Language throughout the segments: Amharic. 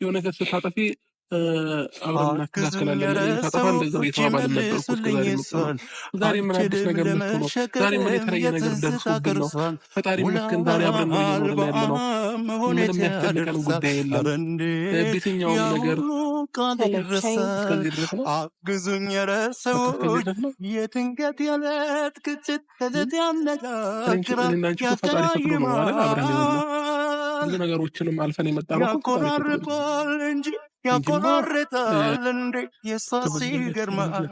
የሆነ ነገር ስታጠፊ አብረን እናስተካክላለን። ሳጠፋ እንደዛው የተባባልን ነበር እኮ እስከዛሬ የመጣነው። ዛሬ ምን አዲስ ነገር መጥቶ ነው? ዛሬ ምን የተለየ ነገር ደርሶብን ነው? ፈጣሪ ይመስገን ዛሬ አብረን ነው እየኖርን ያለነው። ምንም የሚያስጨንቀን ጉዳይ የለም። በየትኛውም ነገር እስከዚህ ድረስ ነው። አግዙኝ ረሰዎች የትንገት ያለት ግጭት ከዘት ያነጋግራል ፈጣሪ ፈቅዶ ነው ማለት አብረን የሆነው። ብዙ ነገሮችንም አልፈን የመጣ ነው። ያቆራርጣል እንጂ ያቆራርጣል እንዴ የሷስ ይገርማል።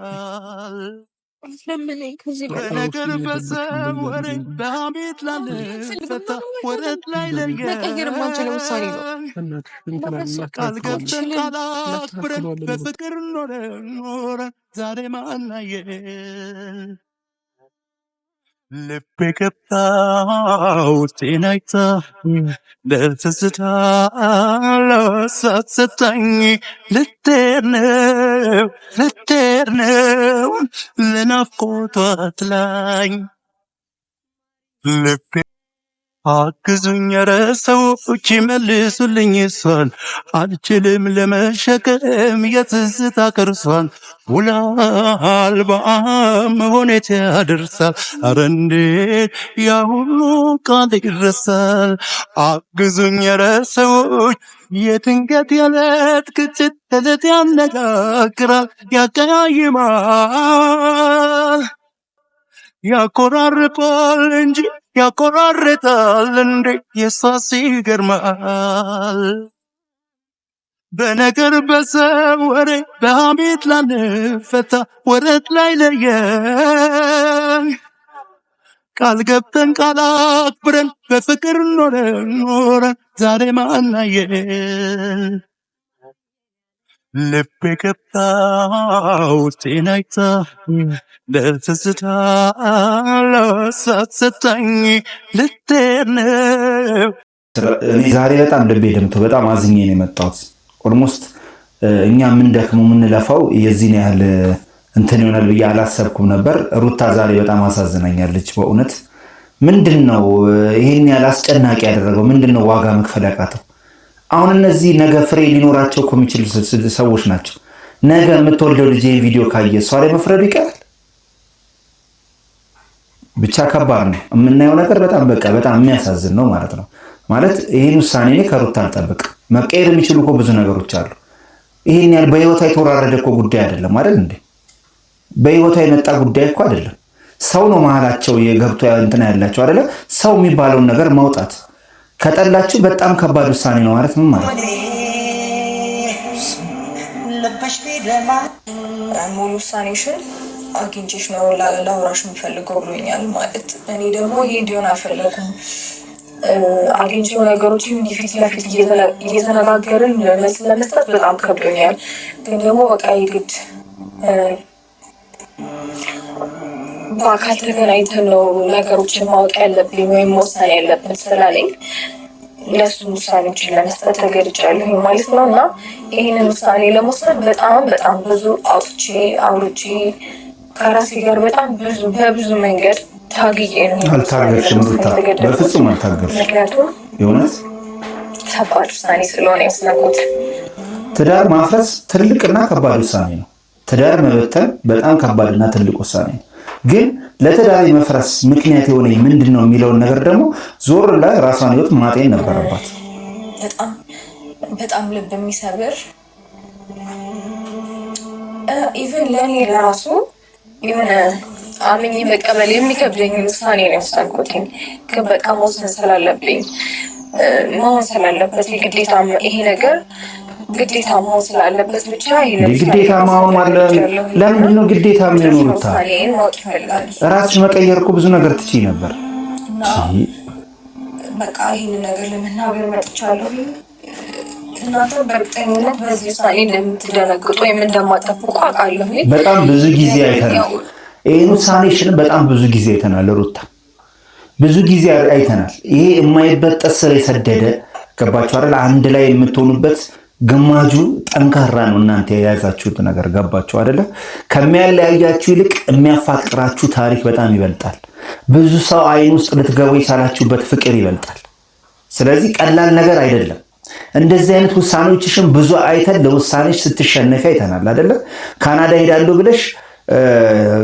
በነገር በሰው ወሬ በሐሜት ላለፈታ ወረት ላይ ቃል ገብተን ቃል አክብረን በፍቅር ኖረን ዛሬ ማናየን ልቤ ገብታው ጤናይታ ለትዝታ ለወሳት ሰታኝ ልትሄድ ነው ለናፍቆቷ ትላኝ ልቤ አግዙኝ ረሰዎች መልሱልኝ እሷን አልችልም ለመሸከም የትዝታ ቅርሷን ውላል በመሆኔት ያደርሳል አረ እንዴት ያ ሁሉ ቃል ይረሳል። አግዙኝ ረሰዎች የትንገት ያለት ግጭት ከዘት ያነጋግራል ያቀያይማል ያቆራርጣል እንጂ ያቆራርጣል እንዴ የሷስ ይገርማል። በነገር በሰው ወሬ በሐሜት ላንፈታ ወረት ላይ ለየን ቃል ገብተን ቃል አክብረን በፍቅር ኖረን ዛሬ ማናየን ልቤ ገብታው ጤናይታ ለትዝታ ለወሳት ሰታኝ ልትሄድ ነው። እኔ ዛሬ በጣም ልቤ ደምቶ በጣም አዝኜ ነው የመጣሁት። ኦልሞስት እኛ የምንደክመው የምንለፋው የዚህን ያህል እንትን ይሆናል ብዬ አላሰብኩም ነበር። ሩታ ዛሬ በጣም አሳዝናኛለች በእውነት። ምንድን ነው ይሄን ያህል አስጨናቂ ያደረገው? ምንድን ነው ዋጋ መክፈል ያቃተው? አሁን እነዚህ ነገ ፍሬ ሊኖራቸው እኮ የሚችሉ ሰዎች ናቸው። ነገ የምትወልደው ልጅ ቪዲዮ ካየ እሷ ላይ መፍረዱ ይቀራል። ብቻ ከባድ ነው የምናየው ነገር በጣም የሚያሳዝን ነው ማለት ነው። ማለት ይህን ውሳኔ እኔ ከሩታ አልጠብቅም። መቀየር የሚችሉ እኮ ብዙ ነገሮች አሉ። ይህን ያህል በህይወቷ የተወራረደ እኮ ጉዳይ አይደለም አይደል እንዴ? በህይወቷ የመጣ ጉዳይ እኮ አይደለም። ሰው ነው መሀላቸው የገብቶ እንትና ያላቸው አይደለ? ሰው የሚባለውን ነገር ማውጣት ከጠላችሁ በጣም ከባድ ውሳኔ ነው ማለት ምን ማለት ነው? ሙሉ ውሳኔሽን አግኝቼሽ ነው ላውራሽ የምፈልገው ብሎኛል ማለት እኔ ደግሞ ይሄ እንዲሆን አልፈለኩም። አግኝቼው ነገሮችን ፊት ለፊት እየተነጋገርን መልስ ለመስጠት በጣም ከብዶኛል። ግን ደግሞ በቃ የግድ በአካል ተገናኝተን ነው ነገሮችን ማወቅ ያለብኝ ወይም መወሰን ያለብን ስላለኝ ለሱ ውሳኔዎችን ለመስጠት ተገድጃለሁ ማለት ነው። እና ይህንን ውሳኔ ለመውሰድ በጣም ብዙ አውርቼ ከራሴ ጋር በጣም በብዙ መንገድ ታግዬ ነው። አልታገርሽም ሩታ፣ በፍጹም አልታገርሽም። ምክንያቱም የእውነት ከባድ ውሳኔ ስለሆነ ያስነኩት። ትዳር ማፍረስ ትልቅና ከባድ ውሳኔ ነው። ትዳር መበተን በጣም ከባድና ትልቅ ውሳኔ ነው። ግን ለትዳር መፍረስ ምክንያት የሆነ ምንድን ነው የሚለውን ነገር ደግሞ ዞር ላይ ራሷን ህይወት ማጤን ነበረባት። በጣም ልብ የሚሰብር ኢቭን ለእኔ ለራሱ የሆነ አምኜ መቀበል የሚከብደኝ ውሳኔ ነው የወሰንኩትኝ። ግን በቃ መወሰን ስላለብኝ መሆን ስላለበት የግዴታ ይሄ ነገር ግዴታ መሆን ስላለበት ብቻ ግዴታ መሆን አለ። ለምንድን ነው ግዴታ የሚሆኑት? ራስሽ መቀየር እኮ ብዙ ነገር ትችይ ነበር። በቃ ይህን ነገር ለመናገር መጥቻለሁ። እናንተ በእርግጠኝነት በዚህ ውሳኔ እንደምትደነግጡ ወይም እንደማጠብቁ አውቃለሁ። በጣም ብዙ ጊዜ አይተናል። ይህን ውሳኔሽን በጣም ብዙ ጊዜ አይተናል ሩታ፣ ብዙ ጊዜ አይተናል። ይሄ የማይበጠስ ስር የሰደደ ገባችሁ አይደል? አንድ ላይ የምትሆኑበት ግማጁ ጠንካራ ነው። እናንተ የያዛችሁት ነገር ገባችሁ አይደለ? ከሚያለያያችሁ ይልቅ የሚያፋቅራችሁ ታሪክ በጣም ይበልጣል። ብዙ ሰው አይን ውስጥ ልትገቡ የቻላችሁበት ፍቅር ይበልጣል። ስለዚህ ቀላል ነገር አይደለም። እንደዚህ አይነት ውሳኔዎችሽን ብዙ አይተን ለውሳኔሽ ስትሸነፊ አይተናል አይደለ? ካናዳ ሄዳለሁ ብለሽ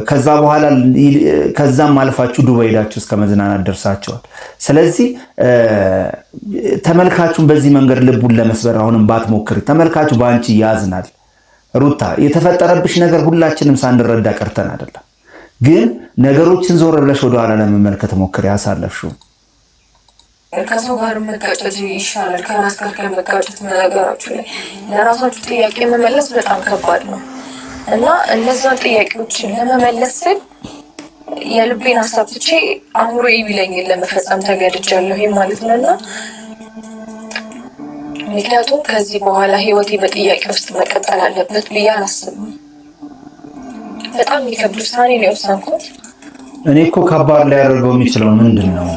ከዛ በኋላ ከዛም አልፋችሁ ዱባይ ሄዳችሁ እስከ መዝናናት ደርሳችኋል። ስለዚህ ተመልካቹን በዚህ መንገድ ልቡን ለመስበር አሁንም ባትሞክሪ፣ ተመልካቹ በአንቺ ያዝናል። ሩታ የተፈጠረብሽ ነገር ሁላችንም ሳንረዳ ቀርተን አይደለም፣ ግን ነገሮችን ዞር ብለሽ ወደኋላ ለመመልከት ሞክሪ። ያሳለፍሽው ከሰው ጋር መጋጨት ይሻላል ከራስ ጋር ከመጋጨት። ነገራችሁ ላይ ለራሳችሁ ጥያቄ መመለስ በጣም ከባድ ነው እና እነዛን ጥያቄዎችን ለመመለስ ስል የልቤን ሀሳብ ትቼ አእምሮዬ ቢለኝን ለመፈጸም ተገድጃለሁ ማለት ነው። እና ምክንያቱም ከዚህ በኋላ ህይወቴ በጥያቄ ውስጥ መቀጠል አለበት ብዬ አላስብም። በጣም የሚከብድ ውሳኔ ነው የወሰንኩት። እኔ እኮ ከባድ ሊያደርገው የሚችለው ምንድን ነው?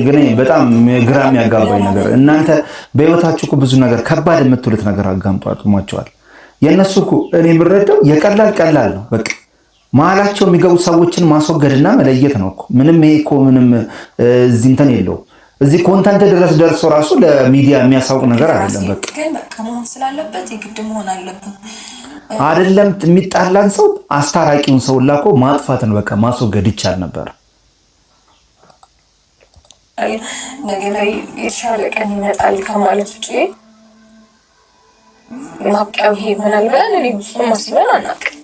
ግን በጣም ግራ የሚያጋባኝ ነገር እናንተ በህይወታችሁ እኮ ብዙ ነገር ከባድ የምትሉት ነገር አጋምጧችኋል። የእነሱ እኮ እኔ የምረዳው ቀላል ነው። በቃ መሀላቸው የሚገቡ ሰዎችን ማስወገድና መለየት ነው እኮ። ምንም ይሄ እኮ ምንም እዚህ እንትን የለውም። እዚህ ኮንተንት ድረስ ደርሶ ራሱ ለሚዲያ የሚያሳውቅ ነገር አይደለም። በቃ ግን በቃ መሆን ስላለበት የግድ መሆን አለበት አይደለም። የሚጣላን ሰው አስታራቂውን ሰው ላኮ ማጥፋትን በቃ ማስወገድ ይቻል ነበር። ነገ ላይ የተሻለ ቀን ይመጣል ከማለት ውጭ ማብቂያው ይሄ ይሆናል ብለን እኔ ብዙ ማስበን አናውቅም።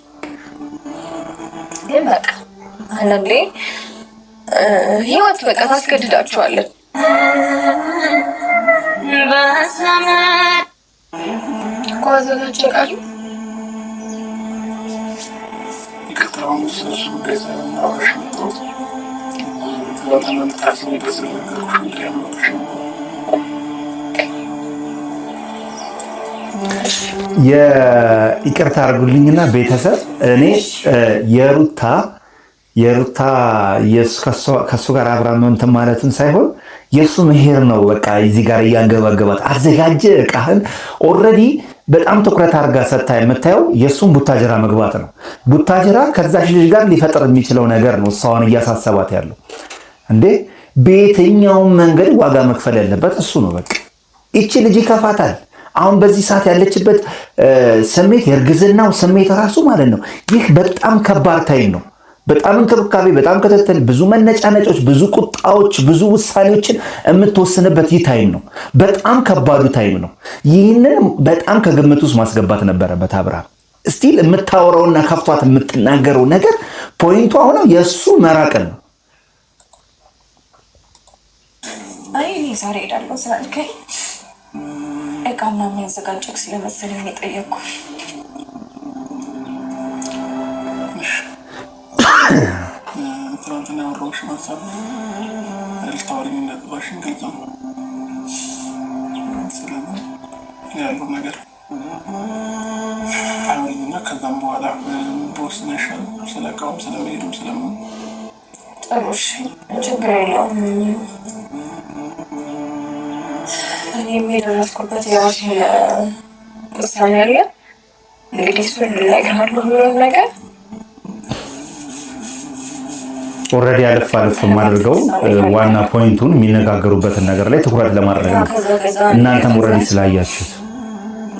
ግን በቃ አንዳንዴ ህይወት በቃ ታስገድዳችኋለን። ኳዘናቸቃሉ የይቅርታ አድርጉልኝና ቤተሰብ እኔ የሩታ ከሱ ጋር አብራም እንትን ማለቱን ሳይሆን የሱ መሄር ነው። በቃ እዚህ ጋር እያንገባገባት አዘጋጀ እቃህን ኦልሬዲ በጣም ትኩረት አድርጋ ሰታ የምታየው የሱን ቡታጀራ መግባት ነው። ቡታጀራ ከዛሽ ልጅ ጋር ሊፈጥር የሚችለው ነገር ነው እሷን እያሳሰባት ያለው። እንዴ በየትኛውም መንገድ ዋጋ መክፈል ያለበት እሱ ነው። በቃ ይቺ ልጅ ይከፋታል። አሁን በዚህ ሰዓት ያለችበት ስሜት የእርግዝናው ስሜት ራሱ ማለት ነው። ይህ በጣም ከባድ ታይም ነው። በጣም እንክብካቤ፣ በጣም ክትትል፣ ብዙ መነጫነጮች፣ ብዙ ቁጣዎች፣ ብዙ ውሳኔዎችን የምትወስንበት ይህ ታይም ነው። በጣም ከባዱ ታይም ነው። ይህንን በጣም ከግምት ውስጥ ማስገባት ነበረበት አብርሃም። ስቲል የምታወራውና ከፍቷት የምትናገረው ነገር ፖይንቱ አሁንም የእሱ መራቅን ነው። አይ እኔ ዛሬ ሄዳለሁ ስላልከኝ እቃና የሚያዘጋጀው ስለመሰለኝ የጠየቅኩ ትናንትና ያወራሁሽን ሀሳብ ልታወሪኝ እንደገባሽን ግልጽ ነው። ስለዚህ ያለው ነገር አውሪኝና ከዛም በኋላ በወስነ ይሻል። ስለ እቃውም ስለመሄዱም ስለምን ጥሩሽ ችግር የለውም። እኔም የደረስኩበት የራሴ ውሳኔ አለ። እንግዲህ እሱን ልነግርሃለሁ ብሎን ነገር ኦልሬዲ አልፍ የማደርገው ዋና ፖይንቱን የሚነጋገሩበትን ነገር ላይ ትኩረት ለማድረግ ነው። እናንተም ኦልሬዲ ስላያችሁት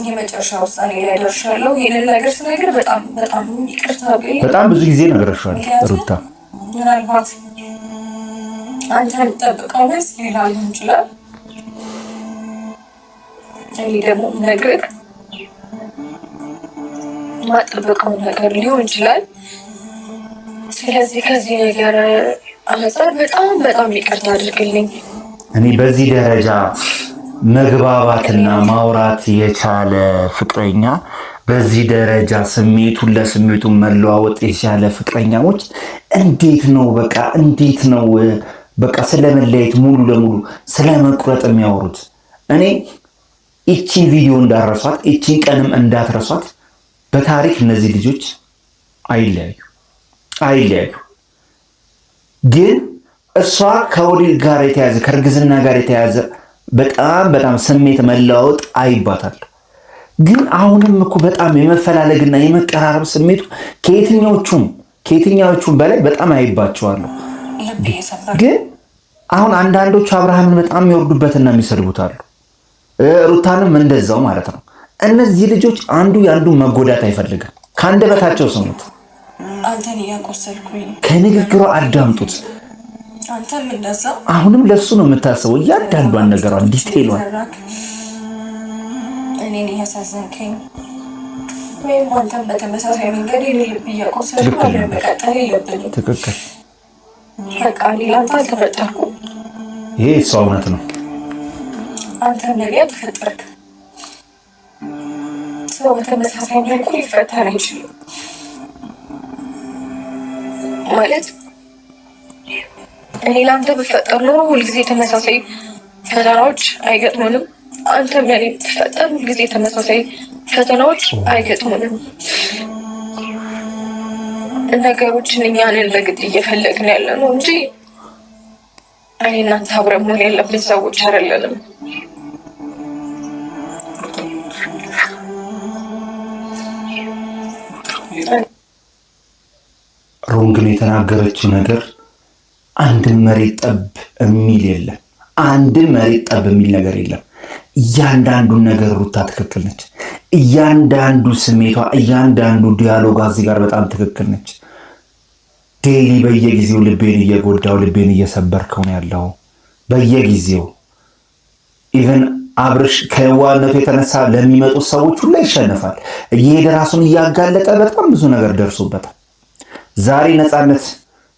የመጨረሻ ውሳኔ ላይ ደርሻለሁ። ይህንን ነገር ስነግር በጣም ይቅርታ ብዬ በጣም ብዙ ጊዜ ነግሬሻለሁ ሩታ። ምናልባት አንተ የምትጠብቀው ወይስ ሌላ ሊሆን ይችላል። እኔ ደግሞ ነግርህ ማጠበቀው ነገር ሊሆን ይችላል። ስለዚህ ከዚህ ነገር አንፃር በጣም ይቅርታ አድርግልኝ። እኔ በዚህ ደረጃ መግባባትና ማውራት የቻለ ፍቅረኛ፣ በዚህ ደረጃ ስሜቱን ለስሜቱ መለዋወጥ የቻለ ፍቅረኛሞች እንዴት ነው በቃ ስለመለየት ሙሉ ለሙሉ ስለመቁረጥ የሚያወሩት? እኔ ይቺን ቪዲዮ እንዳረሷት ይቺን ቀንም እንዳትረሷት። በታሪክ እነዚህ ልጆች አይለያዩ። ግን እሷ ከወሊድ ጋር የተያዘ ከእርግዝና ጋር የተያዘ በጣም ስሜት መለዋወጥ አይባታል። ግን አሁንም እኮ በጣም የመፈላለግና የመቀራረብ ስሜቱ ከየትኛዎቹም በላይ በጣም አይባቸዋለሁ። ግን አሁን አንዳንዶቹ አብርሃምን በጣም የሚወርዱበትና የሚሰድቡታሉ። ሩታንም እንደዛው ማለት ነው። እነዚህ ልጆች አንዱ ያንዱ መጎዳት አይፈልግም። ከአንደበታቸው ስሙት። አንተን እያቆሰልኩኝ ከንግግሯ አዳምጡት። አንተም እንደዛ አሁንም ለሱ ነው የምታስበው እያንዳንዷን ነገሯን ዲቴይሏን። እኔን እያሳዘንከኝ ወይም አንተም በተመሳሳይ መንገድ ልብ እያቆሰልኩ መቀጠል የለብንም። ትክክል። በቃ ሌላ አንተ አልተፈጠርኩም። ይሄ እሷ እውነት ነው። አንተም ለኔ አልተፈጠርክም። ሰው በተመሳሳይ መልኩ ሊፈጠር አይችልም ማለት እኔ ለአንተ ብፈጠር ኖሮ ሁልጊዜ ተመሳሳይ ፈተናዎች አይገጥሙንም። አንተም ለኔ ብትፈጠር ሁልጊዜ ተመሳሳይ ፈተናዎች አይገጥሙንም። ነገሮችን እኛንን በግድ እየፈለግን ያለ ነው እንጂ እኔ እናንተ አብረን መሆን ያለብን ሰዎች አይደለንም። ሮንግን የተናገረችው ነገር አንድም መሬት ጠብ የሚል የለም። አንድም መሬት ጠብ የሚል ነገር የለም። እያንዳንዱን ነገር ሩታ ትክክል ነች። እያንዳንዱ ስሜቷ፣ እያንዳንዱ ዲያሎጋ እዚህ ጋር በጣም ትክክል ነች። ዴይሊ በየጊዜው ልቤን እየጎዳው ልቤን እየሰበርከው ነው ያለው በየጊዜው። ኢቨን አብርሽ ከዋነቱ የተነሳ ለሚመጡት ሰዎች ሁሉ ይሸነፋል። እየሄደ ራሱን እያጋለጠ በጣም ብዙ ነገር ደርሶበታል። ዛሬ ነፃነት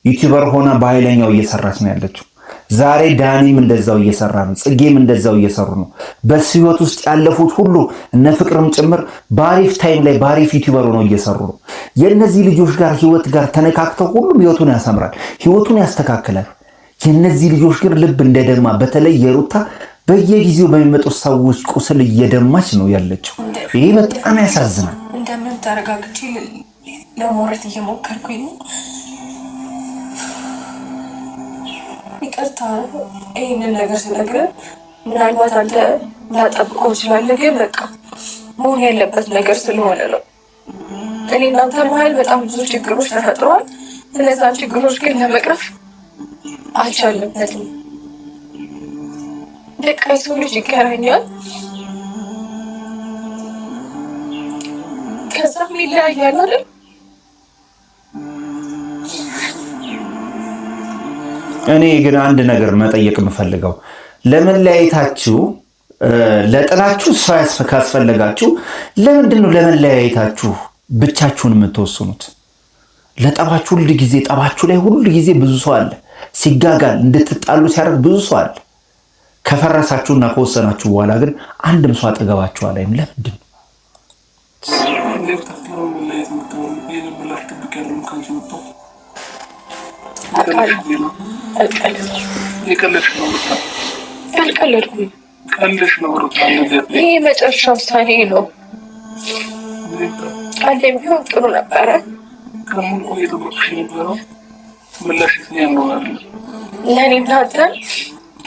ዩቲዩበር ሆና በኃይለኛው እየሰራች ነው ያለችው። ዛሬ ዳኒም እንደዛው እየሰራ ነው፣ ጽጌም እንደዛው እየሰሩ ነው። በሱ ህይወት ውስጥ ያለፉት ሁሉ እነ ፍቅርም ጭምር ባሪፍ ታይም ላይ ባሪፍ ዩቲዩበር ሆነው እየሰሩ ነው። የእነዚህ ልጆች ጋር ህይወት ጋር ተነካክተው ሁሉም ህይወቱን ያሰምራል፣ ህይወቱን ያስተካክላል። የእነዚህ ልጆች ግን ልብ እንደደማ፣ በተለይ የሩታ በየጊዜው በሚመጡት ሰዎች ቁስል እየደማች ነው ያለችው። ይሄ በጣም ያሳዝናል። እንደምን ተረጋግቼ ለመውረድ እየሞከርኩኝ ነው። ይቅርታ ይህንን ነገር ስነግርህ ምናልባት አንተ ላጠብቀው እችላለሁ፣ ግን በቃ መሆን ያለበት ነገር ስለሆነ ነው። እኔ እናንተ መሀል በጣም ብዙ ችግሮች ተፈጥረዋል። እነዛን ችግሮች ግን ለመቅረፍ አልቻልንበትም። በቃ የሰው ልጅ ይገናኛል፣ ከዛም ይለያያል አይደል? እኔ ግን አንድ ነገር መጠየቅ የምፈልገው ለመለያየታችሁ ለጥላችሁ ሰው ካስፈለጋችሁ ለምንድን ነው ለመለያየታችሁ ብቻችሁን የምትወስኑት? ለጠባችሁ ሁሉ ጊዜ ጠባችሁ ላይ ሁሉ ጊዜ ብዙ ሰው አለ። ሲጋጋል እንድትጣሉ ሲያደርግ ብዙ ሰው አለ። ከፈረሳችሁና ከወሰናችሁ በኋላ ግን አንድም ሰው አጠገባችሁ አላይም። ለምንድን ነው? ይህ የመጨረሻ ውሳኔ ነው። አንዴም ቢሆን ጥሩ ነበረ። ለእኔ እናንተ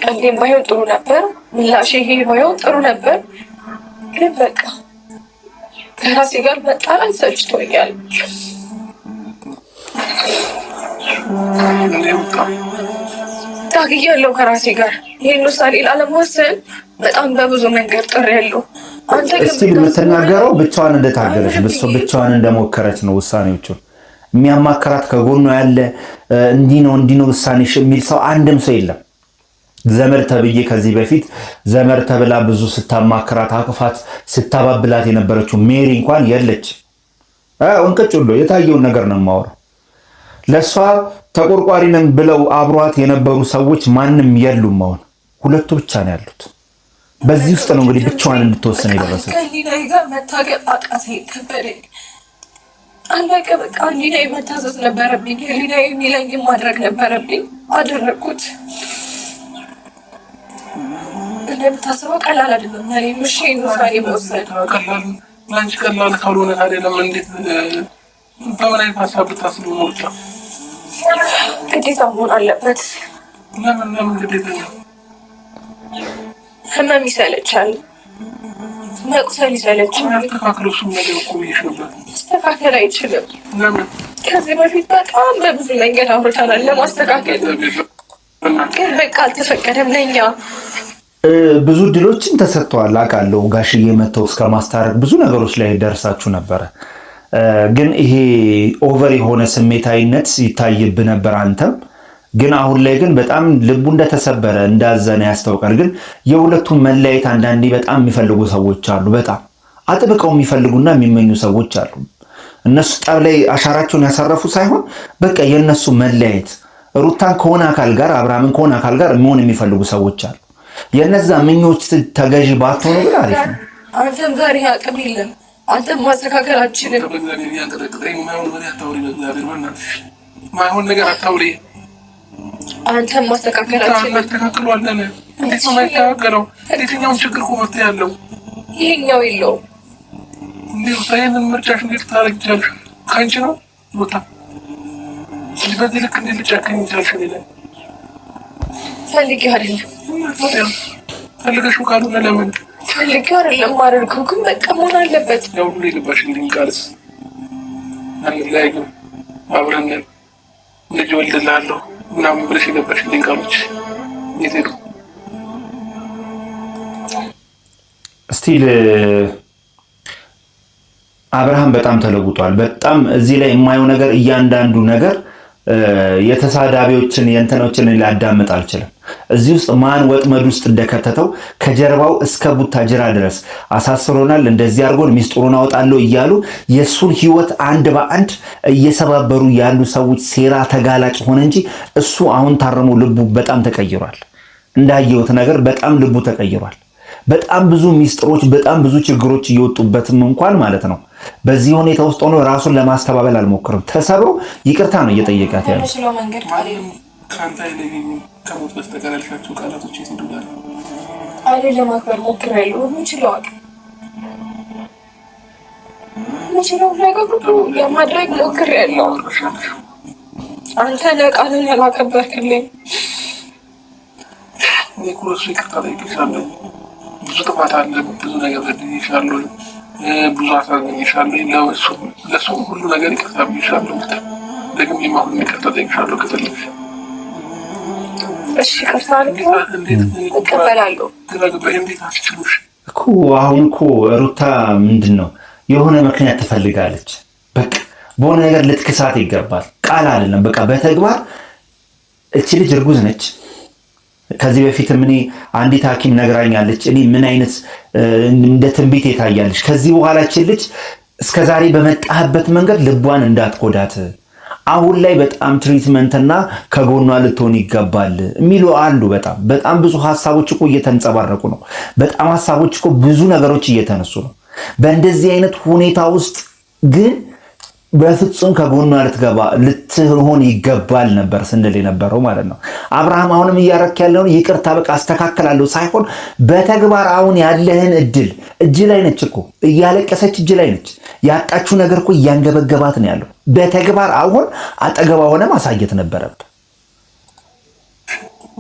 አንዴም ባይሆን ጥሩ ነበር። ምላሽ ይሄ ባይሆን ጥሩ ነበር። ግን በቃ ከራሴ ጋር መጣላት ሰልችቶኛል። ታግያለሁ ከራሴ ጋር። ይህን ውሳኔ ላለመወሰን በጣም በብዙ መንገድ ጥሬያለሁ። አንተ ግን የምትናገረው ብቻዋን እንደታገለች ብቻዋን እንደሞከረች ነው። ውሳኔዎቹን የሚያማከራት ከጎኗ ያለ እንዲህ ነው ውሳኔሽ የሚል ሰው አንድም ሰው የለም። ዘመድ ተብዬ ከዚህ በፊት ዘመድ ተብላ ብዙ ስታማከራት አቅፋት ስታባብላት የነበረችው ሜሪ እንኳን የለች። እንቅጭ ሁሉ የታየውን ነገር ነው የማወራው። ለሷ ተቆርቋሪ ነን ብለው አብሯት የነበሩ ሰዎች ማንም የሉም። አሁን ሁለቱ ብቻ ነው ያሉት። በዚህ ውስጥ ነው እንግዲህ ብቻዋን እንድትወሰን የደረሰች። ከሊናይ ጋር መታገል አቃተኝ፣ ከበደኝ። አለቀ በቃ። ሊናይ መታዘዝ ነበረብኝ። ሊናይ የሚለኝ ማድረግ ነበረብኝ። አደረግኩት። እንደምታስበው ቀላል አይደለም። እኔ ምሽ ውሳኔ መወሰን ለአንቺ ቀላል ካልሆነ ታዲያ ለምን እንዴት በምን አይነት ሀሳብ ብታስብ ሞቻ ግዴታ መሆን አለበት? ለምን ግዴታ? ህመም ይሰለቻል፣ መቁሰል ይሰለቻል። አስተካክሎ እሱም ነገር እኮ ብዬሽ ነበር። ማስተካከል አይችልም። ለምን? ከዚህ በፊት በጣም በብዙ መንገድ አውርተናል ለማስተካከል፣ ግን በቃ አልተፈቀደም ለኛ። ብዙ ድሎችን ተሰጥተዋል አውቃለሁ። ጋሽዬ መተው እስከ ማስታረቅ ብዙ ነገሮች ላይ ደርሳችሁ ነበረ። ግን ይሄ ኦቨር የሆነ ስሜታዊነት ይታይብ ነበር አንተም። ግን አሁን ላይ ግን በጣም ልቡ እንደተሰበረ እንዳዘነ ያስታውቃል። ግን የሁለቱም መለያየት አንዳንዴ በጣም የሚፈልጉ ሰዎች አሉ። በጣም አጥብቀው የሚፈልጉና የሚመኙ ሰዎች አሉ። እነሱ ጠብ ላይ አሻራቸውን ያሳረፉ ሳይሆን በቃ የእነሱ መለያየት ሩታን ከሆነ አካል ጋር አብርሃምን ከሆነ አካል ጋር መሆን የሚፈልጉ ሰዎች አሉ። የነዛ ምኞች ተገዥ ባትሆኑ ግን አሪፍ ነው። አንተም ዛሬ አቅም የለም። አንተም ማስተካከል አትችልም። ማይሆን ነገር አታውሪ። አንተም ማስተካከል አትችልም። ተካክሏለን። እንዴት ነው የማይስተካከለው? የትኛውም ችግር እኮ መፍትሄ ያለው ይሄኛው የለውም። እንዴት ሳይንን ምርጫሽ እንዴት ታረግቻለሽ? ካንቺ ነው ቦታ በዚህ ልክ እንዴት ልጨክኝ ይቻልሽ? ፈልጌ አይደለም። ፈልገሽው ካልሆነ ለምን ፈልጌ አይደለም ማድረግው፣ ግን በቃ መሆን አለበት። ያው ሁሉ የገባሽልኝ ቃልስ አንለያይም አብረን ልጅ ወልድልሃለሁ ምናምን ብለሽ የገባሽልኝ ቃሎች የት ሄዱ? ስቲል አብርሃም በጣም ተለውጧል። በጣም እዚህ ላይ የማየው ነገር እያንዳንዱ ነገር የተሳዳቢዎችን የእንትኖችን ላዳምጥ አልችልም። እዚህ ውስጥ ማን ወጥመድ ውስጥ እንደከተተው ከጀርባው እስከ ቡታጅራ ድረስ አሳስሮናል፣ እንደዚህ አድርጎን ሚስጥሩን አወጣለሁ እያሉ የእሱን ህይወት አንድ በአንድ እየሰባበሩ ያሉ ሰዎች ሴራ ተጋላጭ ሆነ እንጂ እሱ አሁን ታርሞ ልቡ በጣም ተቀይሯል። እንዳየሁት ነገር በጣም ልቡ ተቀይሯል። በጣም ብዙ ሚስጥሮች፣ በጣም ብዙ ችግሮች እየወጡበትም እንኳን ማለት ነው። በዚህ ሁኔታ ውስጥ ሆኖ ራሱን ለማስተባበል አልሞክርም። ተሰብሮ ይቅርታ ነው እየጠየቃት ያለው። ከአንተ አይለኝም ከሞት በስተቀር ያልሻቸው ቃላቶች የት ሄዱ? አይደለም አክበር ሞክሬያለሁ። የምችለው ነገር ለማድረግ ሞክሬያለሁ። አንተ ቃልን ያላከበርክልኝ። እኔ እኮ እሱ ይቅርታ ጠይቄሻለሁ። ብዙ ጥፋት አለ፣ ብዙ ነገር በድዬሻለሁ፣ ብዙ አሳዝኜሻለሁ። ለእሱ ሁሉ ነገር ይቅርታ ብዬሻለሁ። ደግሜ አሁን ይቅርታ ጠይቄሻለሁ ከፈለግሽ። እሺ ይቅርታ እቀበላለሁ። እንዴት አስችሉሽ እኮ አሁን እኮ ሩታ ምንድን ነው የሆነ ምክንያት ትፈልጋለች። በቃ በሆነ ነገር ልትክሳት ይገባል። ቃል አይደለም፣ በቃ በተግባር እቺ ልጅ እርጉዝ ነች። ከዚህ በፊትም እኔ አንዲት ሐኪም ነግራኛለች። እኔ ምን አይነት እንደ ትንቢት የታያለች ከዚህ በኋላ እቺ ልጅ እስከዛሬ በመጣህበት መንገድ ልቧን እንዳትጎዳት አሁን ላይ በጣም ትሪትመንትና ከጎኗ ልትሆን ይገባል የሚሉ አሉ። በጣም ብዙ ሀሳቦች እኮ እየተንጸባረቁ ነው። በጣም ሀሳቦች እኮ ብዙ ነገሮች እየተነሱ ነው። በእንደዚህ አይነት ሁኔታ ውስጥ ግን በፍጹም ከጎኗ ልትሆን ይገባል ነበር ስንል የነበረው ማለት ነው። አብርሃም አሁንም እያረክ ያለውን ይቅርታ በቃ አስተካክላለሁ ሳይሆን በተግባር አሁን ያለህን እድል እጅ ላይ ነች እኮ እያለቀሰች እጅ ላይ ነች። ያጣችው ነገር እኮ እያንገበገባት ነው ያለው። በተግባር አሁን አጠገባ ሆነ ማሳየት ነበረብህ።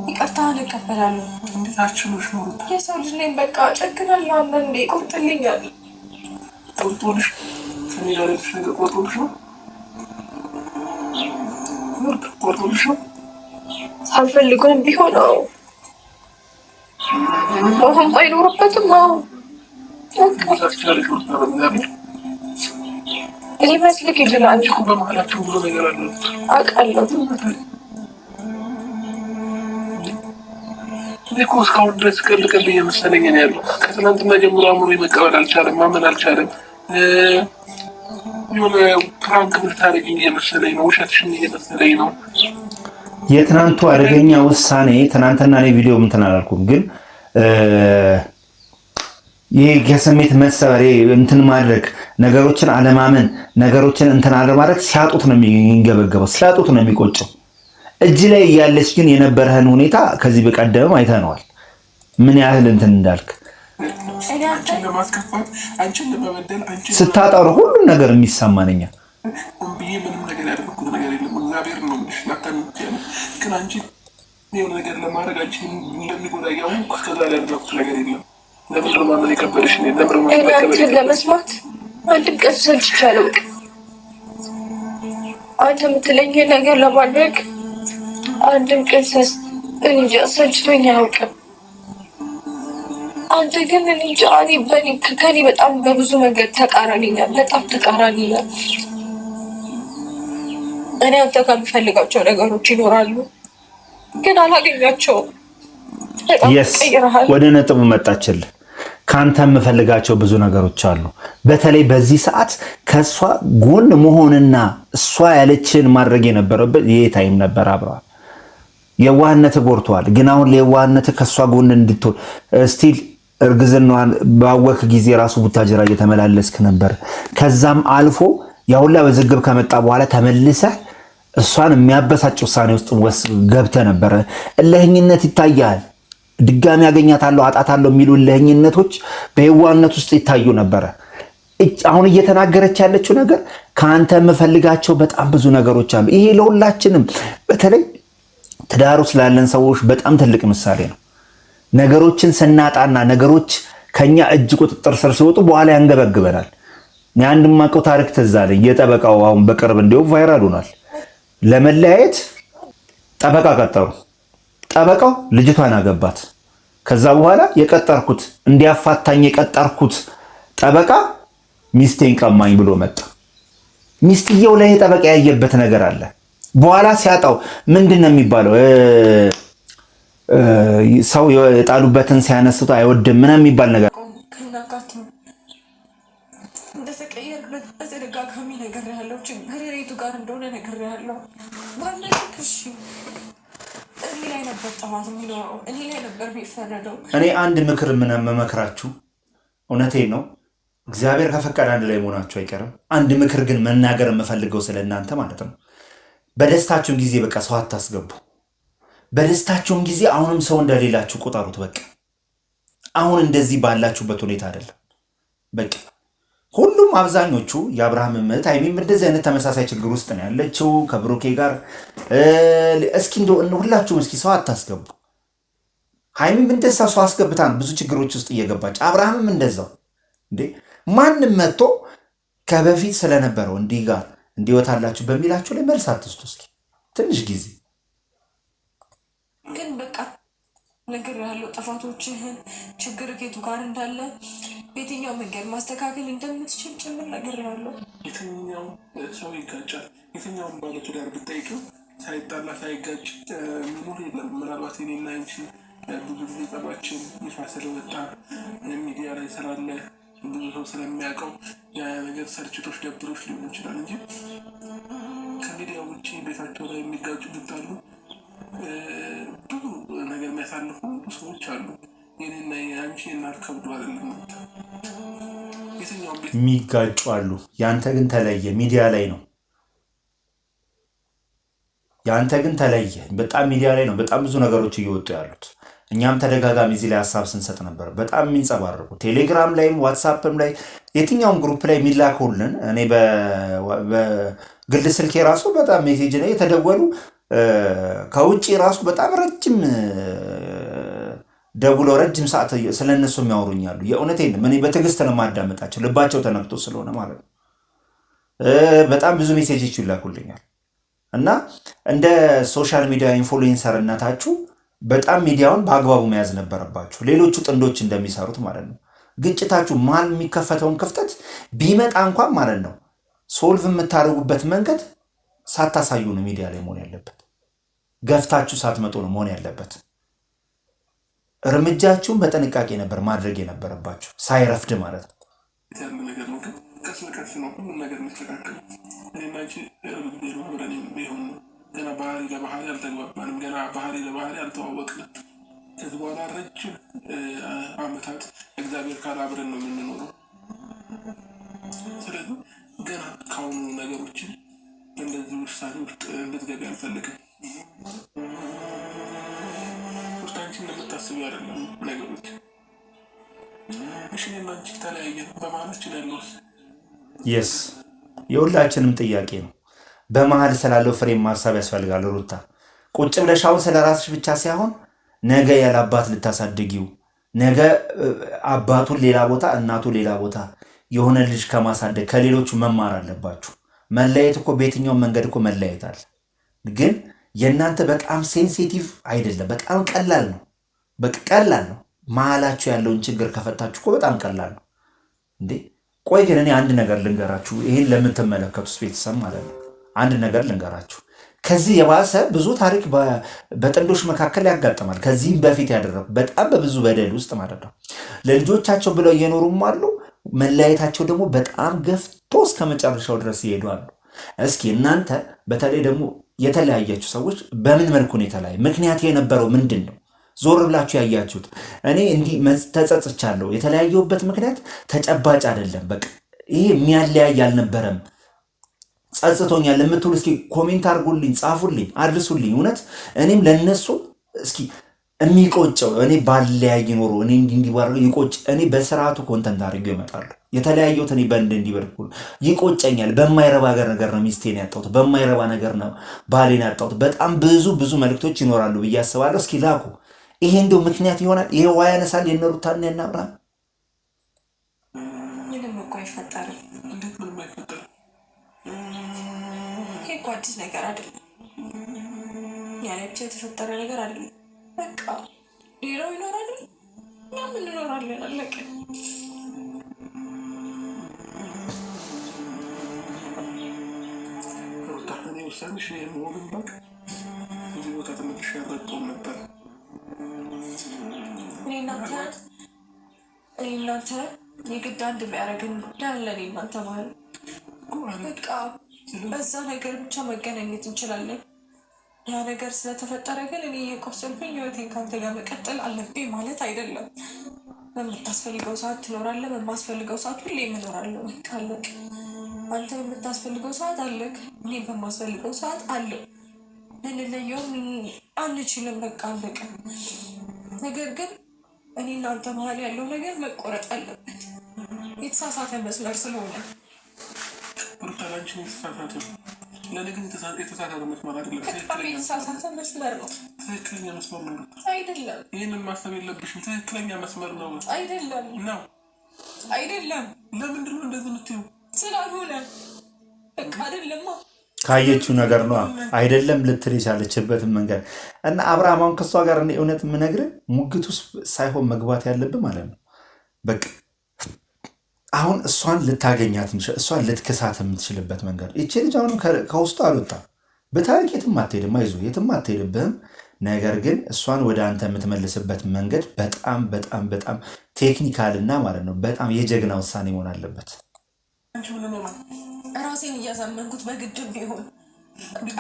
ይቅርታ እቀበላለሁ። እንዴት አችሉሽ ነው? የሰው ልጅ ነኝ። በቃ ጨክናለሁ። አንዳንዴ ቆርጥልኛል። ቆርጦልሽ ከሚያለሽ ነገር ቆርጦልሽ ነው? ቆርጦልሽ ነው? ሳልፈልገውም ቢሆን ነው። አሁን ባይኖርበትም አሁን ሊመስልክ ይችላል። በመሀላቸው ብዙ ነገር አለ አውቃለሁ። እኔ እኮ እስካሁን ድረስ ቀልድ እየመሰለኝ ነው ያለው። ከትናንትና ጀምሮ አእምሮ መቀበል አልቻለም፣ ማመን አልቻለም። የሆነ ፕራንክ ብታደርጊኝ እየመሰለኝ ነው፣ ውሸትሽን እየመሰለኝ ነው። የትናንቱ አደገኛ ውሳኔ ትናንትና እኔ ቪዲዮ እንትን አላልኩም፣ ግን ይሄ የስሜት መሰበር እንትን ማድረግ ነገሮችን አለማመን ነገሮችን እንትን አለማድረግ ሲያጡት ነው የሚንገበገበው፣ ሲያጡት ነው የሚቆጨው። እጅ ላይ እያለች ግን የነበረህን ሁኔታ ከዚህ በቀደምም አይተነዋል፣ ምን ያህል እንትን እንዳልክ አንቺን ለማስከፋት አንቺን ለመበደል ስታጣሩ ሁሉም ነገር የሚሰማንኛ ብዬ ምንም ነገር ያደረኩት ነገር የለም። እግዚአብሔር ነው ምንሽ ግን አንቺ የሆነ ነገር ለማድረግ አንቺን እንደሚጎዳ ያውም እስከዛሬ ያደረኩት ነገር የለም። ለምድር ማመን የከበደሽ አንተን ለመስማት አንድም ቀን ሰልችቻለሁ። አንተ የምትለኝ ነገር ለማድረግ አንድም ቀን እንጃ ሰልችቶኝ አያውቅም። አንተ ግን እኔ እንጃ ከኔ በጣም በብዙ መንገድ ተቃራኒ ነህ፣ በጣም ተቃራኒ ነህ። እኔ አንተ ከምፈልጋቸው ነገሮች ይኖራሉ ግን አላገኛቸውም። የስ ወደ ነጥቡ መጣችልህ። ከአንተ የምፈልጋቸው ብዙ ነገሮች አሉ። በተለይ በዚህ ሰዓት ከእሷ ጎን መሆንና እሷ ያለችን ማድረግ የነበረበት ይሄ ታይም ነበር። አብረዋል። የዋህነት ጎርተዋል። ግን አሁን ለየዋህነት ከእሷ ጎን እንድትሆን ስቲል እርግዝናዋን ባወክ ጊዜ ራሱ ቡታጅራ እየተመላለስክ ነበር። ከዛም አልፎ ያሁላ በዝግብ ከመጣ በኋላ ተመልሰህ እሷን የሚያበሳጭ ውሳኔ ውስጥ ገብተህ ነበረ። እልህኝነት ይታያል። ድጋሚ ያገኛታለሁ አጣታለሁ የሚሉ እልህኝነቶች በየዋህነት ውስጥ ይታዩ ነበረ። አሁን እየተናገረች ያለችው ነገር ከአንተ የምፈልጋቸው በጣም ብዙ ነገሮች አሉ። ይሄ ለሁላችንም በተለይ ትዳሩ ስላለን ሰዎች በጣም ትልቅ ምሳሌ ነው። ነገሮችን ስናጣና ነገሮች ከኛ እጅ ቁጥጥር ስር ሲወጡ በኋላ ያንገበግበናል። አንድ ማቀው ታሪክ ትዝ አለኝ። የጠበቃው አሁን በቅርብ እንዲሁም ቫይራል ሆኗል። ለመለያየት ጠበቃ ቀጠሩ። ጠበቃው ልጅቷን አገባት። ከዛ በኋላ የቀጠርኩት እንዲያፋታኝ የቀጠርኩት ጠበቃ ሚስቴን ቀማኝ ብሎ መጣ። ሚስትየው ላይ ጠበቃ ያየበት ነገር አለ። በኋላ ሲያጣው ምንድን ነው የሚባለው? ሰው የጣሉበትን ሲያነሱት አይወድም ምናምን የሚባል ነገር በተደጋጋሚ ነገር ያለው ችግሬቱ ጋር እንደሆነ ነገር ያለው እኔ ላይ ነበር ጠዋት የሚኖረው፣ እኔ ላይ ነበር የሚፈረደው። እኔ አንድ ምክር መመክራችሁ እውነቴን ነው። እግዚአብሔር ከፈቀደ አንድ ላይ መሆናችሁ አይቀርም። አንድ ምክር ግን መናገር የምፈልገው ስለ እናንተ ማለት ነው። በደስታችሁም ጊዜ በቃ ሰው አታስገቡ። በደስታችሁም ጊዜ አሁንም ሰው እንደሌላችሁ ቁጠሩት። በቃ አሁን እንደዚህ ባላችሁበት ሁኔታ አይደለም። በቃ ሁሉም አብዛኞቹ የአብርሃም እህት ሀይሚም እንደዚህ አይነት ተመሳሳይ ችግር ውስጥ ነው ያለችው ከብሩኬ ጋር። እስኪ ሁላችሁም እስኪ ሰው አታስገቡ። ሀይሚም እንደዛ ሰው አስገብታ ነው ብዙ ችግሮች ውስጥ እየገባች፣ አብርሃምም እንደዛው። እንዴ ማንም መጥቶ ከበፊት ስለነበረው እንዲህ ጋር እንዲወታላችሁ በሚላችሁ ላይ መልስ አትስጡ። እስኪ ትንሽ ጊዜ ግን በቃ ነገር ያለው ጥፋቶችህን ችግር ከቱ ጋር እንዳለ በየትኛው መንገድ ማስተካከል እንደምትችል ጭምር ነገር ያለው። የትኛው ሰው ይጋጫል? የትኛውን ባለትዳር ብጠይቅም ሳይጣላ ሳይጋጭ መኖር የለም። ምናልባት እኔና አንቺ ብዙ ጊዜ ጸባችን ይፋ ስለወጣ ሚዲያ ላይ ስላለ ብዙ ሰው ስለሚያውቀው ያ ነገር ሰርችቶች ደብሮች ሊሆን ይችላል እንጂ ከሚዲያ ውጭ ቤታቸው ላይ የሚጋጩ ብታሉ ብዙ ነገር የሚያሳልፉ ሰዎች አሉ። የኔና የአንቺ እናት ከብዶ አይደለም የትኛውም ቤት የሚጋጩ አሉ። ያንተ ግን ተለየ፣ ሚዲያ ላይ ነው። ያንተ ግን ተለየ፣ በጣም ሚዲያ ላይ ነው በጣም ብዙ ነገሮች እየወጡ ያሉት። እኛም ተደጋጋሚ እዚህ ላይ ሀሳብ ስንሰጥ ነበር። በጣም የሚንጸባረቁ ቴሌግራም ላይም ዋትሳፕም ላይ የትኛውም ግሩፕ ላይ የሚላከውልን እኔ በግል ስልኬ ራሱ በጣም ሜሴጅ ላይ የተደወሉ ከውጭ ራሱ በጣም ረጅም ደውሎ ረጅም ሰዓት ስለነሱ የሚያወሩኛሉ። የእውነቴን እኔ በትዕግስት ነው የማዳመጣቸው፣ ልባቸው ተነክቶ ስለሆነ ማለት ነው። በጣም ብዙ ሜሴጆች ይላኩልኛል እና እንደ ሶሻል ሚዲያ ኢንፍሉዌንሰርነታችሁ በጣም ሚዲያውን በአግባቡ መያዝ ነበረባችሁ፣ ሌሎቹ ጥንዶች እንደሚሰሩት ማለት ነው። ግጭታችሁ መሀል የሚከፈተውን ክፍተት ቢመጣ እንኳን ማለት ነው ሶልቭ የምታደርጉበት መንገድ ሳታሳዩ ነው ሚዲያ ላይ መሆን ያለበት። ገፍታችሁ ሳትመጡ ነው መሆን ያለበት። እርምጃችሁን በጥንቃቄ ነበር ማድረግ የነበረባችሁ ሳይረፍድ ማለት ነው። ያለ ነገር ነው። ግን ቀስ በቀስ ነው ሁሉም ነገር የሚስተካከል። እኔና አንቺ ጊዜ አብረን ቢሆን ገና ባህሪ ለባህሪ አልተግባባንም፣ ገና ባህሪ ለባህሪ አልተዋወቅንም። ከዚህ በኋላ ረጅም ዓመታት እግዚአብሔር ካለ አብረን ነው የምንኖረው። ስለዚህ ገና ካሁኑ ነገሮችን እንደዚህ ውሳኔ ውስጥ እንድትገቢ አልፈልግም። ውስጥ አንቺ እንደምታስቢ አይደለም ነገሮች። እሺ እኔና አንቺ ተለያየን፣ በመሀላችን ያለውስ የስ የሁላችንም ጥያቄ ነው። በመሀል ስላለው ፍሬም ማሰብ ያስፈልጋል። ሩታ ቁጭ ብለሽ አሁን ስለ ራስሽ ብቻ ሳይሆን ነገ ያለ አባት ልታሳድጊው፣ ነገ አባቱን ሌላ ቦታ እናቱ ሌላ ቦታ የሆነ ልጅ ከማሳደግ ከሌሎቹ መማር አለባችሁ። መለየት እኮ በየትኛውም መንገድ እኮ መለየት አለ። ግን የእናንተ በጣም ሴንሲቲቭ አይደለም፣ በጣም ቀላል ነው። በቃ ቀላል ነው። መሀላችሁ ያለውን ችግር ከፈታችሁ እኮ በጣም ቀላል ነው እንዴ። ቆይ ግን እኔ አንድ ነገር ልንገራችሁ፣ ይህን ለምትመለከቱት ቤተሰብ ማለት ነው። አንድ ነገር ልንገራችሁ፣ ከዚህ የባሰ ብዙ ታሪክ በጥንዶች መካከል ያጋጥማል። ከዚህም በፊት ያደረጉ በጣም በብዙ በደል ውስጥ ማለት ነው። ለልጆቻቸው ብለው እየኖሩም አሉ። መለያየታቸው ደግሞ በጣም ገፍቶ እስከ መጨረሻው ድረስ ይሄዳሉ። እስኪ እናንተ በተለይ ደግሞ የተለያያችሁ ሰዎች በምን መልኩ ነው የተለያየ? ምክንያት የነበረው ምንድን ነው? ዞር ብላችሁ ያያችሁት? እኔ እንዲህ ተጸጽቻለሁ፣ የተለያየሁበት ምክንያት ተጨባጭ አይደለም፣ በቃ ይሄ የሚያለያይ አልነበረም፣ ጸጽቶኛል የምትሉ እስኪ ኮሜንት አድርጉልኝ፣ ጻፉልኝ፣ አድርሱልኝ። እውነት እኔም ለነሱ እስኪ የሚቆጨው እኔ ባለያይ ኖሮ እኔ እንዲባር ይቆጭ እኔ በስርዓቱ ኮንተንት አድርጌው ይመጣሉ። የተለያየሁት እኔ በእንድ እንዲበርኩ ይቆጨኛል። በማይረባ ነገር ነው ሚስቴን ያጣሁት፣ በማይረባ ነገር ነው ባሌን ያጣሁት። በጣም ብዙ መልእክቶች ይኖራሉ ብዬ አስባለሁ። እስኪ ላኩ። ይሄ እንደው ምክንያት ይሆናል? ይሄ ዋ ያነሳል? የነሩታና የናብራ ምንም እኮ አይፈጠርም። እንዴት ምንም አይፈጠርም? ይሄ እኮ አዲስ ነገር አይደለም። ያለ ብቻ የተፈጠረ ነገር አይደለም። በቃ ሌላው ይኖራል፣ እኛም እንኖራለን። አለቀ። እኔ ውሳኔሽ መሆኑን በቃ እዚህ ቦታ ተመልሼ ያረቀውም ነበር። እኔ እናንተ የግድ አንድ ቢያደርግን ጉዳይ አለ። እኔ እናንተ ማለት በቃ በዛ ነገር ብቻ መገናኘት እንችላለን። ያ ነገር ስለተፈጠረ ግን እኔ እየቆሰልኩኝ ህይወቴን ከአንተ ጋር መቀጠል አለብኝ ማለት አይደለም። በምታስፈልገው ሰዓት ትኖራለህ፣ በማስፈልገው ሰዓት ሁሌ እኖራለሁ። በቃ አለቀ። አንተ በምታስፈልገው ሰዓት አለቅ፣ እኔ በማስፈልገው ሰዓት አለው። ልንለየውም አንችልም። በቃ አለቀ። ነገር ግን እኔ እናንተ መሀል ያለው ነገር መቆረጥ አለበት። የተሳሳተ መስመር ስለሆነ ሩታላንችን የተሳሳተ ለእኔ ግን የተሳሳተ መስመር አይደለም። በጣም የተሳሳተ መስመር ነው። ትክክለኛ መስመር ነው አይደለም። ይህንን ማሰብ የለብሽም። ትክክለኛ መስመር ነው አይደለም ነው አይደለም። ለምንድን ነው እንደዚህ የምትይው? ስላልሆነ በቃ አይደለማ። ካየችው ነገር ነው አይደለም ልትል የቻለችበትን መንገድ እና አብርሃም አሁን ከእሷ ጋር እኔ እውነት የምነግርህ ሙግት ውስጥ ሳይሆን መግባት ያለብህ ማለት ነው። በቃ አሁን እሷን ልታገኛት እሷን ልትክሳት የምትችልበት መንገድ ይቺ ልጅ አሁን ከውስጡ አልወጣም። በታሪክ የትም አትሄድም፣ አይዞህ የትም አትሄድብህም። ነገር ግን እሷን ወደ አንተ የምትመልስበት መንገድ በጣም ቴክኒካልና ማለት ነው በጣም የጀግና ውሳኔ መሆን አለበት። ራሴን እያሳመንኩት በግድም ቢሆን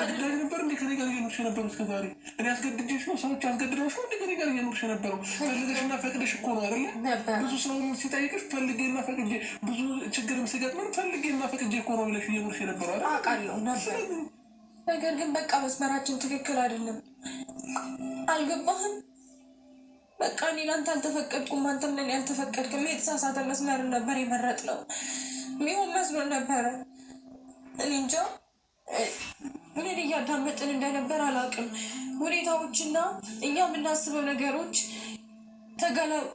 አደላይ ነበር እንደ ከኔ ጋር እየኖርሽ የነበረው እስከ ዛሬ። እኔ አስገድጄሽ ነው፣ ሰዎች አስገድደሽ ነው እንደ ከኔ ጋር እየኖርሽ የነበረው። ፈልገሽና ፈቅደሽ እኮ ነው አይደለ? ብዙ ሰው ሲጠይቅሽ ፈልጌና ፈቅጄ፣ ብዙ ችግርም ሲገጥመን ፈልጌና ፈቅጄ እኮ ነው ብለሽ እየኖርሽ የነበረው አይደል? አውቃለሁ ነበር። ነገር ግን በቃ መስመራችን ትክክል አይደለም። አልገባህም? በቃ እኔ ለአንተ አልተፈቀድኩም፣ አንተም ለእኔ አልተፈቀድክም። የተሳሳተ መስመር ነበር የመረጥነው። ሚሆን መስሎን ነበረ። እኔ እንጃ ምን እያዳመጥን እንደነበር አላውቅም። ሁኔታዎችና እኛ የምናስበው ነገሮች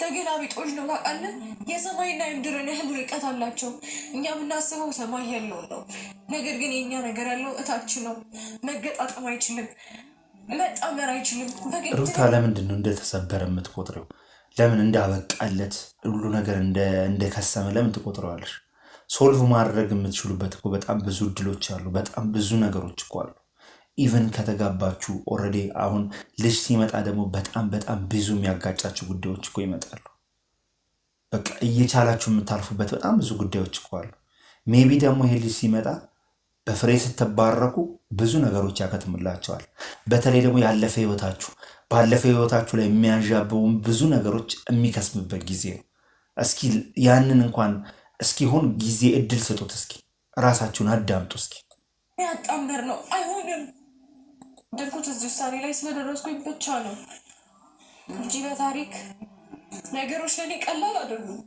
ተገላቢጦች ነው። ታውቃለህ፣ የሰማይና የምድርን ያህል ርቀት አላቸው። እኛ የምናስበው ሰማይ ያለውን ነው፣ ነገር ግን የእኛ ነገር ያለው እታች ነው። መገጣጠም አይችልም፣ መጣመር አይችልም። ሩታ ለምንድን ነው እንደተሰበረ የምትቆጥረው? ለምን እንዳበቃለት ሁሉ ነገር እንደከሰመ ለምን ትቆጥረዋለሽ? ሶልቭ ማድረግ የምትችሉበት እኮ በጣም ብዙ እድሎች አሉ። በጣም ብዙ ነገሮች እኮ አሉ። ኢቨን ከተጋባችሁ ኦልሬዲ አሁን ልጅ ሲመጣ ደግሞ በጣም ብዙ የሚያጋጫችሁ ጉዳዮች እኮ ይመጣሉ። በቃ እየቻላችሁ የምታልፉበት በጣም ብዙ ጉዳዮች እኮ አሉ። ሜቢ ደግሞ ይሄ ልጅ ሲመጣ በፍሬ ስትባረኩ ብዙ ነገሮች ያከትምላቸዋል። በተለይ ደግሞ ባለፈ ህይወታችሁ ላይ የሚያዣበውን ብዙ ነገሮች የሚከስምበት ጊዜ ነው። እስኪ ያንን እንኳን እስኪሆን ጊዜ እድል ስጡት። እስኪ ራሳችሁን አዳምጡ። እስኪ ያጣመር ነው አይሆንም ደልኩት እዚህ ውሳኔ ላይ ስለደረስኩኝ ብቻ ነው እንጂ በታሪክ ነገሮች ለኔ ቀላል አይደሉም።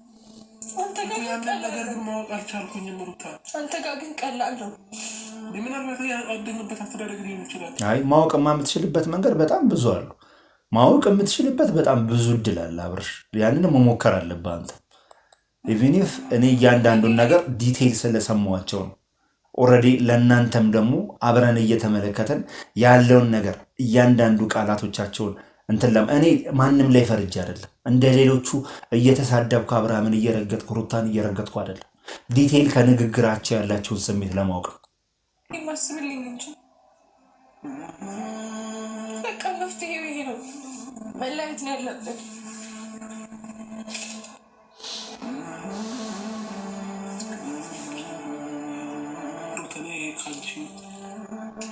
አንተ ጋር ነገር ግን ማወቅ አልቻልኩኝም ሩታ። አንተ ጋር ግን ቀላል ነው። ምናልባት ያደግንበት አስተዳደግ ሊሆን ይችላል። አይ ማወቅማ የምትችልበት መንገድ በጣም ብዙ አሉ። ማወቅ የምትችልበት በጣም ብዙ እድል አለ አብርሽ። ያንን መሞከር አለብህ አንተ። ኢቭን ኢፍ እኔ እያንዳንዱን ነገር ዲቴይል ስለሰማኋቸው ነው። ኦልሬዲ ለእናንተም ደግሞ አብረን እየተመለከተን ያለውን ነገር እያንዳንዱ ቃላቶቻቸውን እንትን እኔ ማንም ላይ ፈርጅ አይደለም። እንደ ሌሎቹ እየተሳደብኩ አብርሃምን እየረገጥኩ ሩታን እየረገጥኩ አይደለም። ዲቴይል ከንግግራቸው ያላቸውን ስሜት ለማወቅ ይመስልልኝ እንጂ በቃ መፍትሄው ይሄ ነው። መለያየት ነው ያለብን።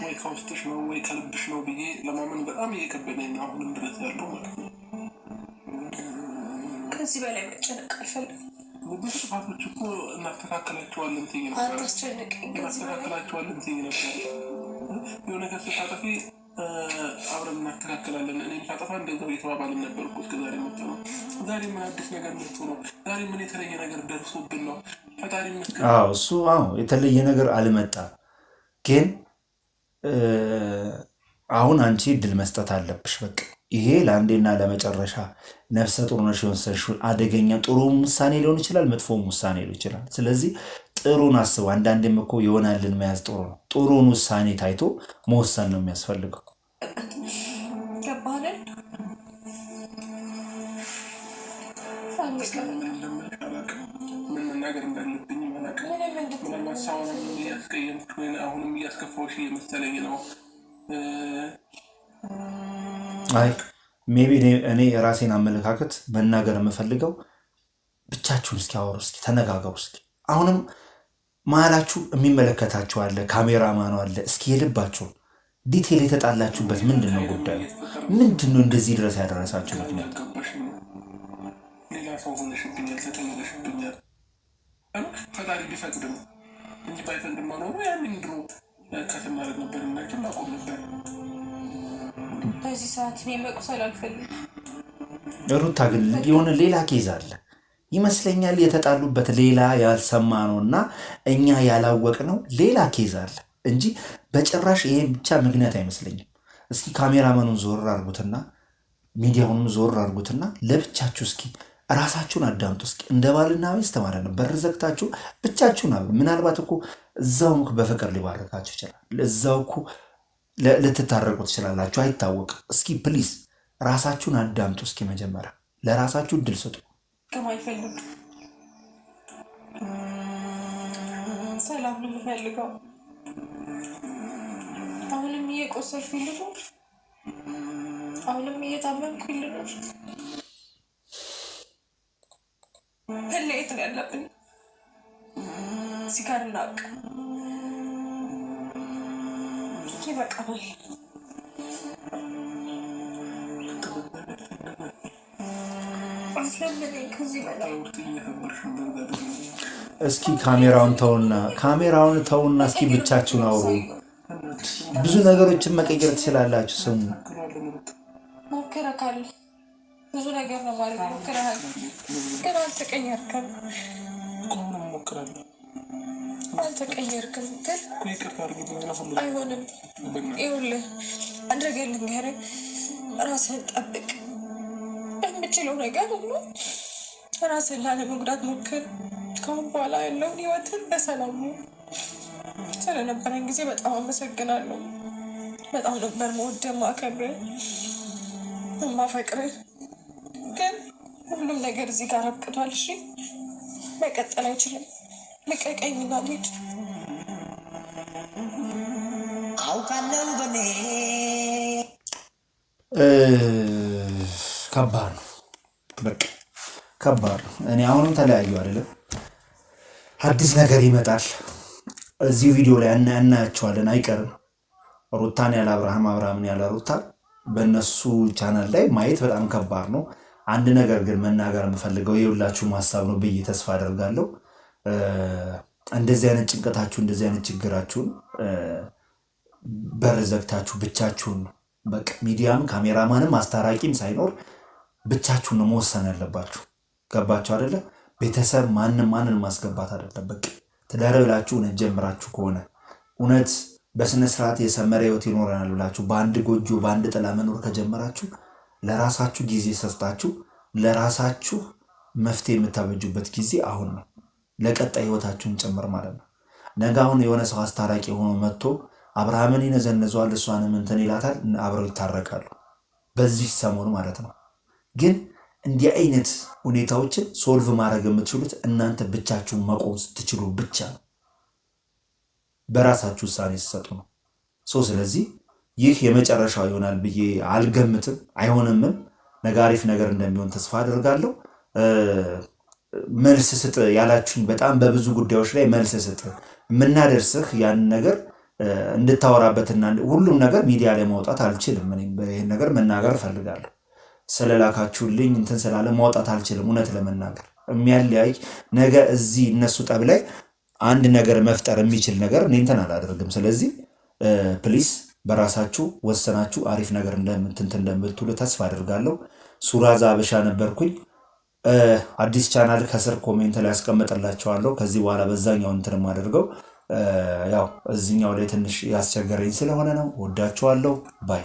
ወይ ከውስጥሽ ነው ወይ ከልብሽ ነው ብዬ ለማመን በጣም እየከበደኝ አሁንም ድረስ ያለው ማለት ነው። ከዚህ በላይ መጨነቅ አልፈልግም። ብዙ ጥፋቶች እኮ እናስተካክላቸዋለን ትይኝ ነበር። እናስተካክላቸዋለን ትይኝ ነበር። የሆነ ነገር ስታጠፊ አብረን እናስተካክላለን። እኔም ሳጠፋ እንደዛው እየተባባልን ነበር እኮ እስከ ዛሬ መጣ ነው። ዛሬ ምን አዲስ ነገር መጥቶ ነው? ዛሬ ምን የተለየ ነገር ደርሶብን ነው? ፈጣሪ ይመስገን። እሱ የተለየ ነገር አልመጣም ግን አሁን አንቺ እድል መስጠት አለብሽ። በቃ ይሄ ለአንዴና ለመጨረሻ ነፍሰ ጡር ነሽ የወሰንሽው አደገኛ ጥሩም ውሳኔ ሊሆን ይችላል፣ መጥፎም ውሳኔ ሊሆን ይችላል። ስለዚህ ጥሩን አስቡ። አንዳንዴም እኮ የሆናልን መያዝ ጥሩ ነው። ጥሩን ውሳኔ ታይቶ መወሰን ነው የሚያስፈልገው። ምን መናገር እንዳለብኝ አሁንም እያስከፋሁሽ የመሰለኝ ነው። አይ ሜቢ እኔ የራሴን አመለካከት መናገር የምፈልገው ብቻችሁን እስኪ አወሩ፣ እስኪ ተነጋገሩ። እስኪ አሁንም መሀላችሁ የሚመለከታችሁ አለ፣ ካሜራማኑ አለ። እስኪ የልባችሁን ዲቴል የተጣላችሁበት ምንድን ነው? ጉዳዩ ምንድን ነው? እንደዚህ ድረስ ያደረሳችሁ ምክንያት ሌላ ሰው ሆነሽብኛል፣ ተጨምረሽብኛል። ፈጣሪ ቢፈቅድም እንጂ ባይፈቅድም ኖሮ ያንን ድሮ ከተማረግ ነበር እናቸው ማቆም ነበር። በዚህ ሰዓት እኔ መቁሰል አልፈልግም። ሩታ ግን የሆነ ሌላ ኬዝ አለ ይመስለኛል። የተጣሉበት ሌላ ያልሰማነው እና እኛ ያላወቅነው ሌላ ኬዝ አለ እንጂ በጭራሽ ይሄ ብቻ ምክንያት አይመስለኝም። እስኪ ካሜራማኑን ዞር አድርጉትና ሚዲያውንም ዞር አድርጉትና ለብቻችሁ እስኪ ራሳችሁን አዳምጡ። እስኪ እንደ ባልና ሚስት ማለት ነው። በር ዘግታችሁ ብቻችሁን አሉ። ምናልባት እኮ እዛው በፍቅር ሊባረካችሁ ይችላል። እዛው እኮ ልትታረቁ ትችላላችሁ፣ አይታወቅም። እስኪ ፕሊዝ ራሳችሁን አዳምጡ። እስኪ መጀመሪያ ለራሳችሁ እድል ስጡ። ከማይፈልግ ሰላም ነው የምፈልገው። አሁንም እየቆሰልኩ ልኖር፣ አሁንም እየታመምኩ ልኖር። መለየት ነው ያለብን። እዚህ ጋር እናውቅ። ይበቃናል። እስኪ ካሜራውን ተውና እስኪ ብቻችሁን አውሩ። ብዙ ነገሮችን መቀየር ትችላላችሁ። ስሙ ሞክረካል። ብዙ ነገር ነው ማለት ሞክረሃል፣ ግን አልተቀየርክም። አልተቀየርክም ግን አይሆንም። ይኸውልህ አንድ ነገር ልንገርህ፣ ራስህን ጠብቅ። በምችለው ነገር ሁሉ ራስህን ላለመጉዳት ሞክር። ከአሁን በኋላ ያለውን ህይወትን በሰላም ስለነበረን ጊዜ በጣም አመሰግናለሁ። በጣም ነበር መወደህ፣ ማከብርህ፣ የማፈቅርህ። ግን ሁሉም ነገር እዚህ ጋር አብቅቷል። እሺ መቀጠል አይችልም። ልቀቀኝና ልሂድ። አውቃለሁ በኔ ከባድ ነው፣ በቃ ከባድ ነው። እኔ አሁንም ተለያዩ አይደለም፣ አዲስ ነገር ይመጣል። እዚህ ቪዲዮ ላይ እናያቸዋለን፣ አይቀርም። ሩታን ያለ አብርሃም፣ አብርሃምን ያለ ሩታ በእነሱ ቻናል ላይ ማየት በጣም ከባድ ነው። አንድ ነገር ግን መናገር የምፈልገው የሁላችሁም ሀሳብ ነው ብዬ ተስፋ አደርጋለሁ። እንደዚህ አይነት ጭንቀታችሁ፣ እንደዚህ አይነት ችግራችሁን በር ዘግታችሁ ብቻችሁን በቃ ሚዲያም ካሜራማንም አስታራቂም ሳይኖር ብቻችሁን ነው መወሰን ያለባችሁ። ገባችሁ አይደለ? ቤተሰብ ማንን ማስገባት አይደለም። በቃ ትዳር ብላችሁ እውነት ጀምራችሁ ከሆነ እውነት በስነ ስርዓት የሰመረ ህይወት ይኖረናል ብላችሁ በአንድ ጎጆ በአንድ ጥላ መኖር ከጀመራችሁ ለራሳችሁ ጊዜ ሰስታችሁ ለራሳችሁ መፍትሄ የምታበጁበት ጊዜ አሁን ነው። ለቀጣይ ህይወታችሁን ጭምር ማለት ነው። ነገ አሁን የሆነ ሰው አስታራቂ ሆኖ መጥቶ አብርሃምን ይነዘነዘዋል፣ እሷንም እንትን ይላታል፣ አብረው ይታረቃሉ። በዚህ ሰሞን ማለት ነው። ግን እንዲህ አይነት ሁኔታዎችን ሶልቭ ማድረግ የምትችሉት እናንተ ብቻችሁን መቆም ስትችሉ ብቻ ነው፣ በራሳችሁ ውሳኔ ስትሰጡ ነው። ስለዚህ ይህ የመጨረሻው ይሆናል ብዬ አልገምትም፣ አይሆንምም። ነገ አሪፍ ነገር እንደሚሆን ተስፋ አደርጋለሁ። መልስ ስጥ ያላችሁኝ በጣም በብዙ ጉዳዮች ላይ መልስ ስጥ፣ የምናደርስህ ያንን ነገር እንድታወራበትና ሁሉም ነገር ሚዲያ ላይ ማውጣት አልችልም። ይህን ነገር መናገር እፈልጋለሁ። ስለላካችሁልኝ እንትን ስላለ ማውጣት አልችልም። እውነት ለመናገር የሚያለያይ ነገ እዚህ እነሱ ጠብ ላይ አንድ ነገር መፍጠር የሚችል ነገር እኔ እንትን አላደርግም። ስለዚህ ፕሊስ በራሳችሁ ወሰናችሁ አሪፍ ነገር እንደምትሉ ተስፋ አድርጋለሁ። ሱራዛ አበሻ ነበርኩኝ። አዲስ ቻናል ከስር ኮሜንት ላይ ያስቀምጥላችኋለሁ። ከዚህ በኋላ በዛኛው እንትን የማደርገው ያው እዚኛው ላይ ትንሽ ያስቸገረኝ ስለሆነ ነው። ወዳችኋለሁ። ባይ